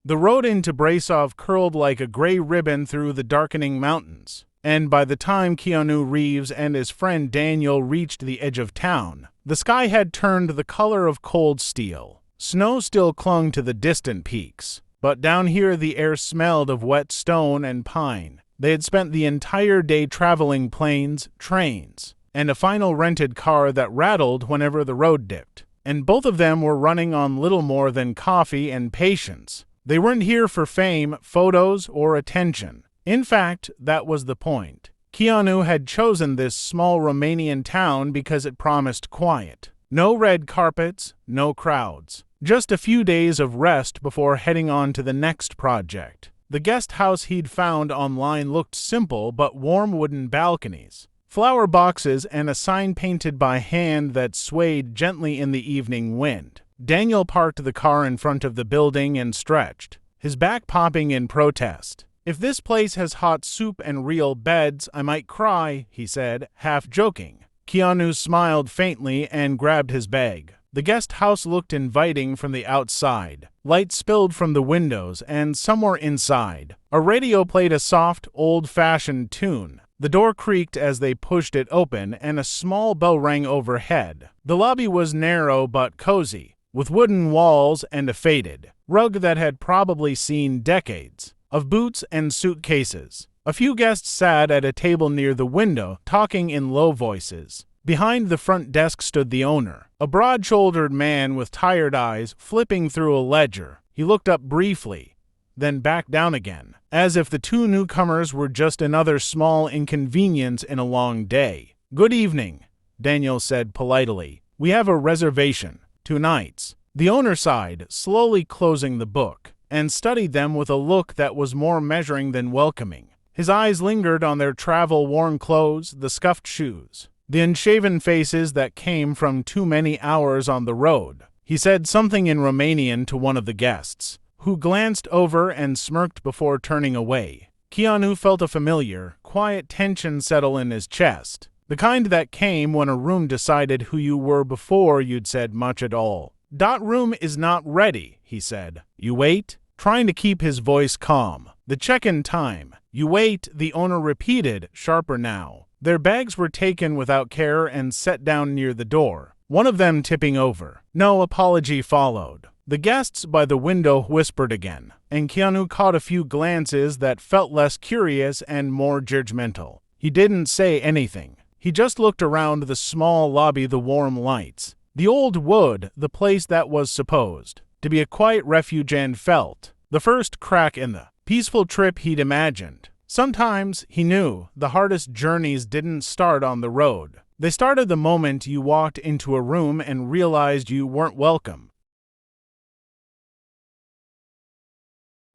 The road into Brasov curled like a gray ribbon through the darkening mountains, and by the time Keanu Reeves and his friend Daniel reached the edge of town, the sky had turned the color of cold steel. Snow still clung to the distant peaks, but down here the air smelled of wet stone and pine. They had spent the entire day traveling planes, trains, and a final rented car that rattled whenever the road dipped, and both of them were running on little more than coffee and patience. They weren't here for fame, photos, or attention. In fact, that was the point. Keanu had chosen this small Romanian town because it promised quiet. No red carpets, no crowds. Just a few days of rest before heading on to the next project. The guest house he'd found online looked simple but warm wooden balconies, flower boxes, and a sign painted by hand that swayed gently in the evening wind. Daniel parked the car in front of the building and stretched, his back popping in protest. "If this place has hot soup and real beds, I might cry," he said, half joking. Keanu smiled faintly and grabbed his bag. The guest house looked inviting from the outside. Light spilled from the windows, and somewhere inside, a radio played a soft, old-fashioned tune. The door creaked as they pushed it open, and a small bell rang overhead. The lobby was narrow but cozy, with wooden walls and a faded rug that had probably seen decades of boots and suitcases. A few guests sat at a table near the window, talking in low voices. Behind the front desk stood the owner, a broad-shouldered man with tired eyes, flipping through a ledger. He looked up briefly, then back down again, as if the two newcomers were just another small inconvenience in a long day. "Good evening," Daniel said politely. "We have a reservation. 2 nights." The owner sighed, slowly closing the book, and studied them with a look that was more measuring than welcoming. His eyes lingered on their travel-worn clothes, the scuffed shoes, the unshaven faces that came from too many hours on the road. He said something in Romanian to one of the guests, who glanced over and smirked before turning away. Keanu felt a familiar, quiet tension settle in his chest, the kind that came when a room decided who you were before you'd said much at all. "Room is not ready," he said. "You wait?" Trying to keep his voice calm. "The check-in time." "You wait," the owner repeated, sharper now. Their bags were taken without care and set down near the door, one of them tipping over. No apology followed. The guests by the window whispered again, and Keanu caught a few glances that felt less curious and more judgmental. He didn't say anything. He just looked around the small lobby, the warm lights, the old wood, the place that was supposed to be a quiet refuge, and felt the first crack in the peaceful trip he'd imagined. Sometimes, he knew, the hardest journeys didn't start on the road. They started the moment you walked into a room and realized you weren't welcome.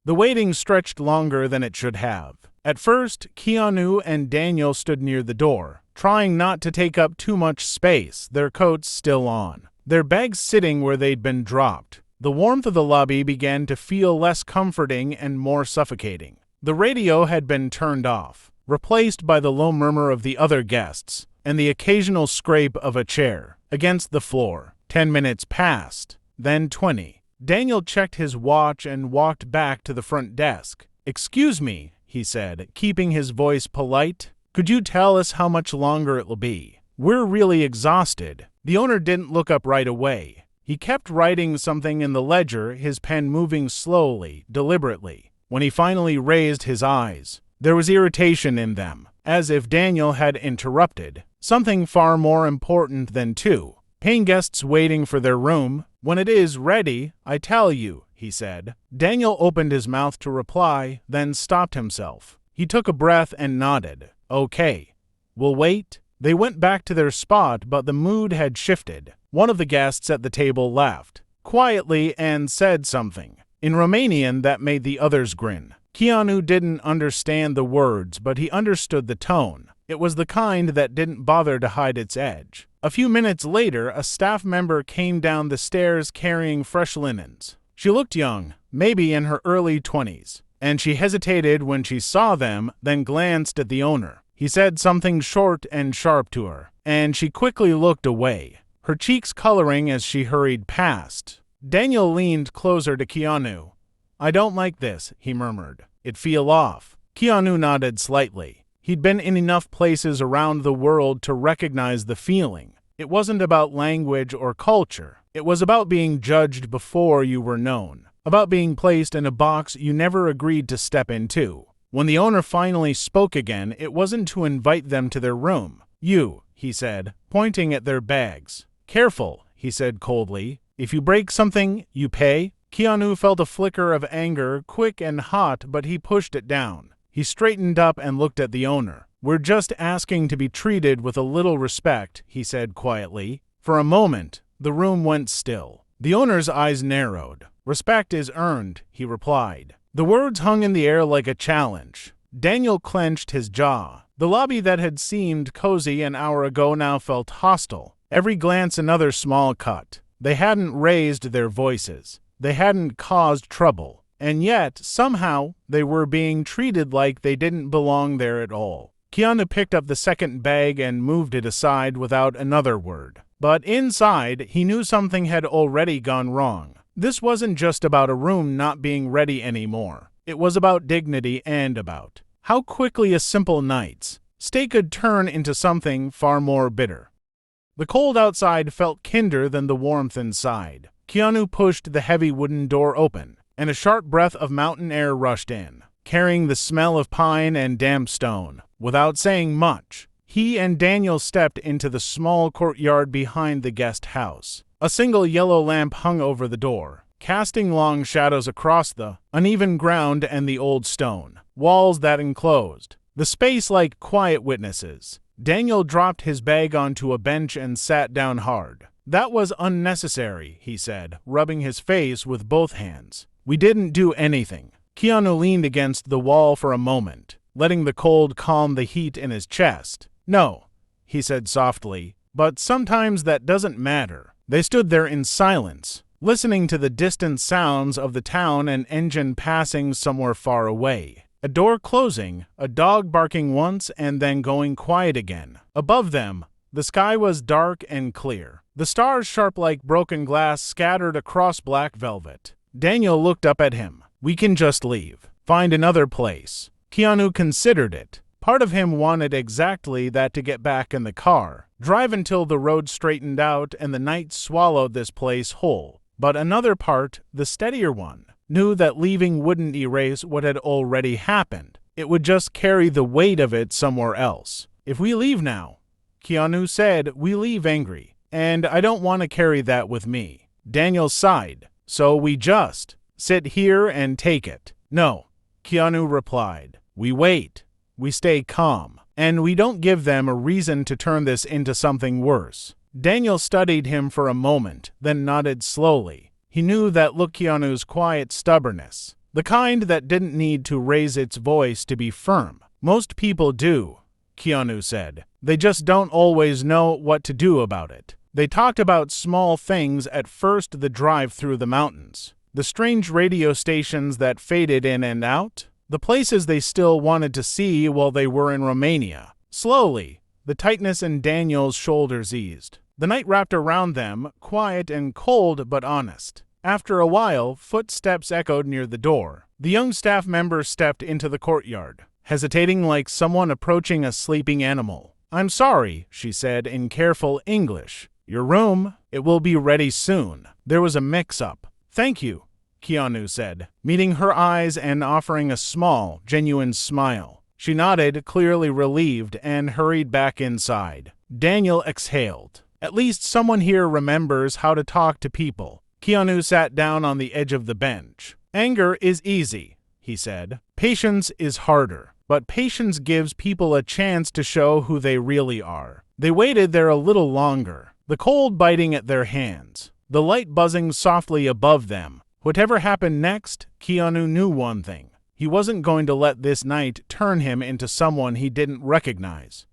The waiting stretched longer than it should have. At first, Keanu and Daniel stood near the door, trying not to take up too much space, their coats still on, their bags sitting where they'd been dropped. The warmth of the lobby began to feel less comforting and more suffocating. The radio had been turned off, replaced by the low murmur of the other guests and the occasional scrape of a chair against the floor. 10 minutes passed, then 20. Daniel checked his watch and walked back to the front desk. "Excuse me," he said, keeping his voice polite. "Could you tell us how much longer it'll be? We're really exhausted." The owner didn't look up right away. He kept writing something in the ledger, his pen moving slowly, deliberately. When he finally raised his eyes, there was irritation in them, as if Daniel had interrupted something far more important than 2 paying guests waiting for their room. "When it is ready, I tell you," he said. Daniel opened his mouth to reply, then stopped himself. He took a breath and nodded. "Okay. We'll wait." They went back to their spot, but the mood had shifted. One of the guests at the table laughed quietly and said something in Romanian that made the others grin. Keanu didn't understand the words, but he understood the tone. It was the kind that didn't bother to hide its edge. A few minutes later, a staff member came down the stairs carrying fresh linens. She looked young, maybe in her early 20s, and she hesitated when she saw them, then glanced at the owner. He said something short and sharp to her, and she quickly looked away, her cheeks coloring as she hurried past. Daniel leaned closer to Keanu. "I don't like this," he murmured. "It feel off." Keanu nodded slightly. He'd been in enough places around the world to recognize the feeling. It wasn't about language or culture. It was about being judged before you were known, about being placed in a box you never agreed to step into. When the owner finally spoke again, it wasn't to invite them to their room. "You," he said, pointing at their bags. "Careful," he said coldly. "If you break something, you pay." Keanu felt a flicker of anger, quick and hot, but he pushed it down. He straightened up and looked at the owner. "We're just asking to be treated with a little respect," he said quietly. For a moment, the room went still. The owner's eyes narrowed. "Respect is earned," he replied. The words hung in the air like a challenge. Daniel clenched his jaw. The lobby that had seemed cozy an hour ago now felt hostile. Every glance another small cut. They hadn't raised their voices. They hadn't caused trouble. And yet, somehow, they were being treated like they didn't belong there at all. Keanu picked up the second bag and moved it aside without another word. But inside, he knew something had already gone wrong. This wasn't just about a room not being ready anymore. It was about dignity and about how quickly a simple night's stay could turn into something far more bitter. The cold outside felt kinder than the warmth inside. Keanu pushed the heavy wooden door open, and a sharp breath of mountain air rushed in, carrying the smell of pine and damp stone. Without saying much, he and Daniel stepped into the small courtyard behind the guest house. A single yellow lamp hung over the door, casting long shadows across the uneven ground and the old stone walls that enclosed the space like quiet witnesses. Daniel dropped his bag onto a bench and sat down hard. "That was unnecessary," he said, rubbing his face with both hands. "We didn't do anything." Keanu leaned against the wall for a moment, letting the cold calm the heat in his chest. "No," he said softly, "but sometimes that doesn't matter." They stood there in silence, listening to the distant sounds of the town and engine passing somewhere far away. A door closing, a dog barking once and then going quiet again. Above them, the sky was dark and clear. The stars, sharp like broken glass, scattered across black velvet. Daniel looked up at him. "We can just leave. Find another place." Keanu considered it. Part of him wanted exactly that, to get back in the car, drive until the road straightened out and the night swallowed this place whole. But another part, the steadier one, knew that leaving wouldn't erase what had already happened. It would just carry the weight of it somewhere else. "If we leave now," Keanu said, "we leave angry, and I don't want to carry that with me." Daniel sighed. "So we just sit here and take it?" "No," Keanu replied. "We wait. We stay calm. And we don't give them a reason to turn this into something worse." Daniel studied him for a moment, then nodded slowly. He knew that look, Keanu's quiet stubbornness, the kind that didn't need to raise its voice to be firm. "Most people do," Keanu said. "They just don't always know what to do about it." They talked about small things at first: the drive through the mountains, the strange radio stations that faded in and out, the places they still wanted to see while they were in Romania. Slowly, the tightness in Daniel's shoulders eased. The night wrapped around them, quiet and cold but honest. After a while, footsteps echoed near the door. The young staff member stepped into the courtyard, hesitating like someone approaching a sleeping animal. "I'm sorry," she said in careful English. "Your room, it will be ready soon. There was a mix-up." "Thank you," Keanu said, meeting her eyes and offering a small, genuine smile. She nodded, clearly relieved, and hurried back inside. Daniel exhaled. "At least someone here remembers how to talk to people." Keanu sat down on the edge of the bench. "Anger is easy," he said. "Patience is harder. But patience gives people a chance to show who they really are." They waited there a little longer, the cold biting at their hands, the light buzzing softly above them. Whatever happened next, Keanu knew one thing. He wasn't going to let this night turn him into someone he didn't recognize.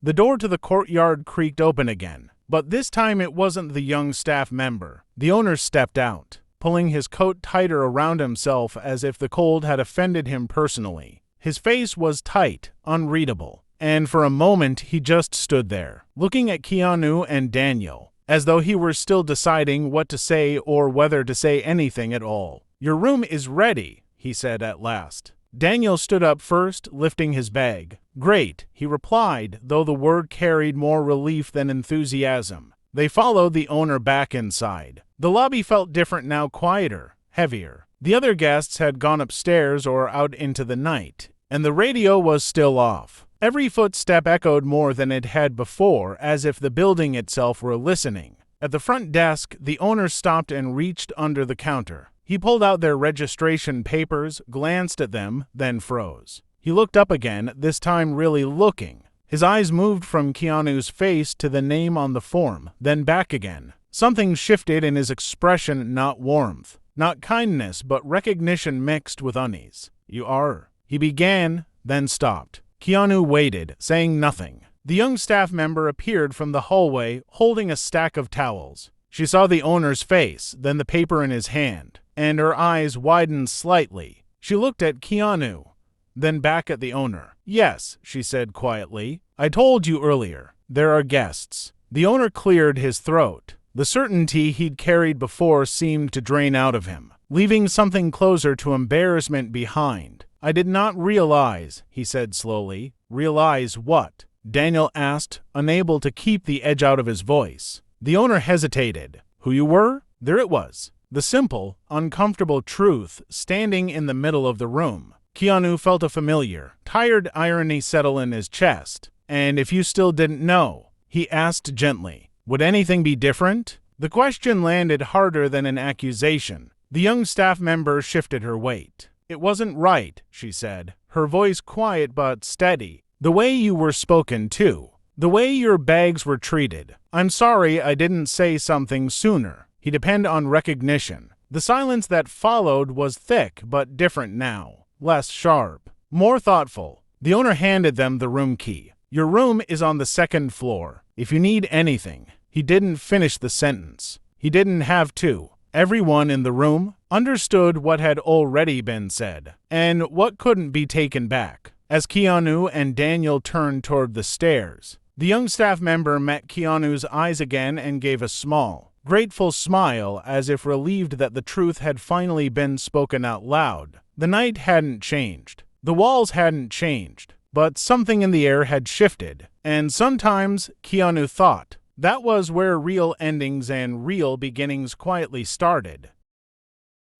The door to the courtyard creaked open again, but this time it wasn't the young staff member. The owner stepped out, pulling his coat tighter around himself as if the cold had offended him personally. His face was tight, unreadable, and for a moment he just stood there, looking at Keanu and Daniel, as though he were still deciding what to say or whether to say anything at all. "Your room is ready," he said at last. Daniel stood up first, lifting his bag. "Great," he replied, though the word carried more relief than enthusiasm. They followed the owner back inside. The lobby felt different now, quieter, heavier. The other guests had gone upstairs or out into the night, and the radio was still off. Every footstep echoed more than it had before, as if the building itself were listening. At the front desk, the owner stopped and reached under the counter. He pulled out their registration papers, glanced at them, then froze. He looked up again, this time really looking. His eyes moved from Keanu's face to the name on the form, then back again. Something shifted in his expression, not warmth, not kindness, but recognition mixed with unease. "You are," he began, then stopped. Keanu waited, saying nothing. The young staff member appeared from the hallway, holding a stack of towels. She saw the owner's face, then the paper in his hand, and her eyes widened slightly. She looked at Keanu, then back at the owner. "Yes," she said quietly. "I told you earlier. There are guests." The owner cleared his throat. The certainty he'd carried before seemed to drain out of him, leaving something closer to embarrassment behind. "I did not realize," he said slowly. "Realize what?" Daniel asked, unable to keep the edge out of his voice. The owner hesitated. "Who you were?" There it was. The simple, uncomfortable truth standing in the middle of the room. Keanu felt a familiar, tired irony settle in his chest. "And if you still didn't know?" he asked gently. "Would anything be different?" The question landed harder than an accusation. The young staff member shifted her weight. "It wasn't right," she said, her voice quiet but steady. "The way you were spoken to. The way your bags were treated. I'm sorry I didn't say something sooner." He depended on recognition. The silence that followed was thick but different now. Less sharp. More thoughtful. The owner handed them the room key. "Your room is on the second floor. If you need anything." He didn't finish the sentence. He didn't have to. Everyone in the room understood what had already been said, and what couldn't be taken back. As Keanu and Daniel turned toward the stairs, the young staff member met Keanu's eyes again and gave a small, grateful smile, as if relieved that the truth had finally been spoken out loud. The night hadn't changed. The walls hadn't changed. But something in the air had shifted, and sometimes, Keanu thought, that was where real endings and real beginnings quietly started.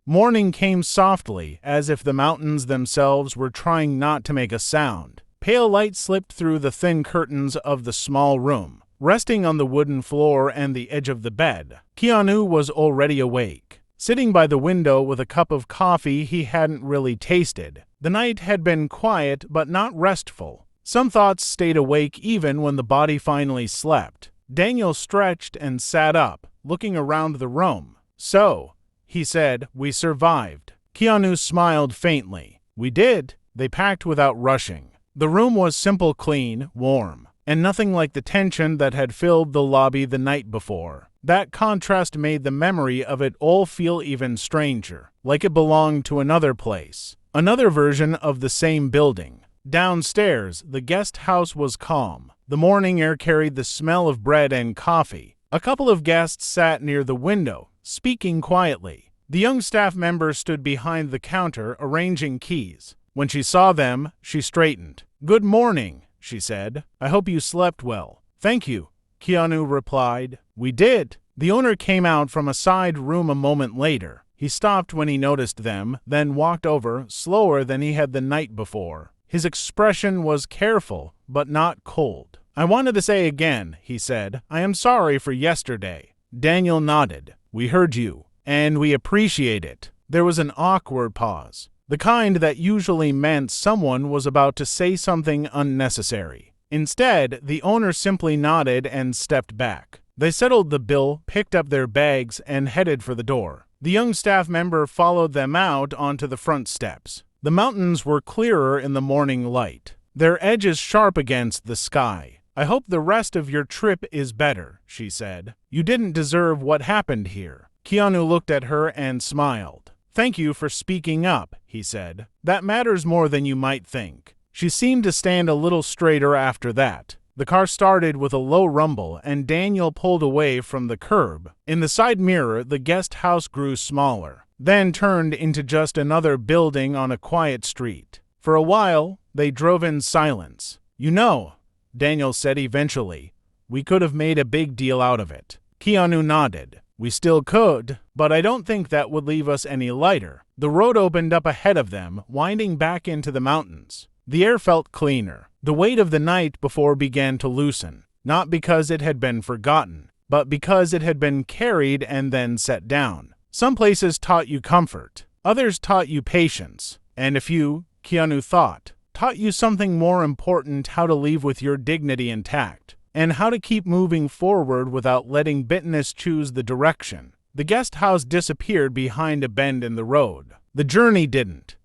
Morning came softly, as if the mountains themselves were trying not to make a sound. Pale light slipped through the thin curtains of the small room, resting on the wooden floor and the edge of the bed. Keanu was already awake, sitting by the window with a cup of coffee he hadn't really tasted. The night had been quiet but not restful. Some thoughts stayed awake even when the body finally slept. Daniel stretched and sat up, looking around the room. "So," he said, "we survived." Keanu smiled faintly. "We did." They packed without rushing. The room was simple, clean, warm, and nothing like the tension that had filled the lobby the night before. That contrast made the memory of it all feel even stranger, like it belonged to another place, another version of the same building. Downstairs, the guest house was calm. The morning air carried the smell of bread and coffee. A couple of guests sat near the window, speaking quietly. The young staff member stood behind the counter, arranging keys. When she saw them, she straightened. "Good morning," she said. "I hope you slept well." "Thank you," Keanu replied. "We did." The owner came out from a side room a moment later. He stopped when he noticed them, then walked over, slower than he had the night before. His expression was careful, but not cold. "I wanted to say again," he said, "I am sorry for yesterday." Daniel nodded. "We heard you, and we appreciate it." There was an awkward pause, the kind that usually meant someone was about to say something unnecessary. Instead, the owner simply nodded and stepped back. They settled the bill, picked up their bags, and headed for the door. The young staff member followed them out onto the front steps. The mountains were clearer in the morning light, their edges sharp against the sky. "I hope the rest of your trip is better," she said. "You didn't deserve what happened here." Keanu looked at her and smiled. "Thank you for speaking up," he said. "That matters more than you might think." She seemed to stand a little straighter after that. The car started with a low rumble, and Daniel pulled away from the curb. In the side mirror, the guest house grew smaller. then turned into just another building on a quiet street. For a while, they drove in silence. "You know," Daniel said eventually, "we could have made a big deal out of it." Keanu nodded. "We still could, but I don't think that would leave us any lighter." The road opened up ahead of them, winding back into the mountains. The air felt cleaner. The weight of the night before began to loosen, not because it had been forgotten, but because it had been carried and then set down. Some places taught you comfort, others taught you patience, and a few, Keanu thought, taught you something more important: how to leave with your dignity intact, and how to keep moving forward without letting bitterness choose the direction. The guest house disappeared behind a bend in the road. The journey didn't.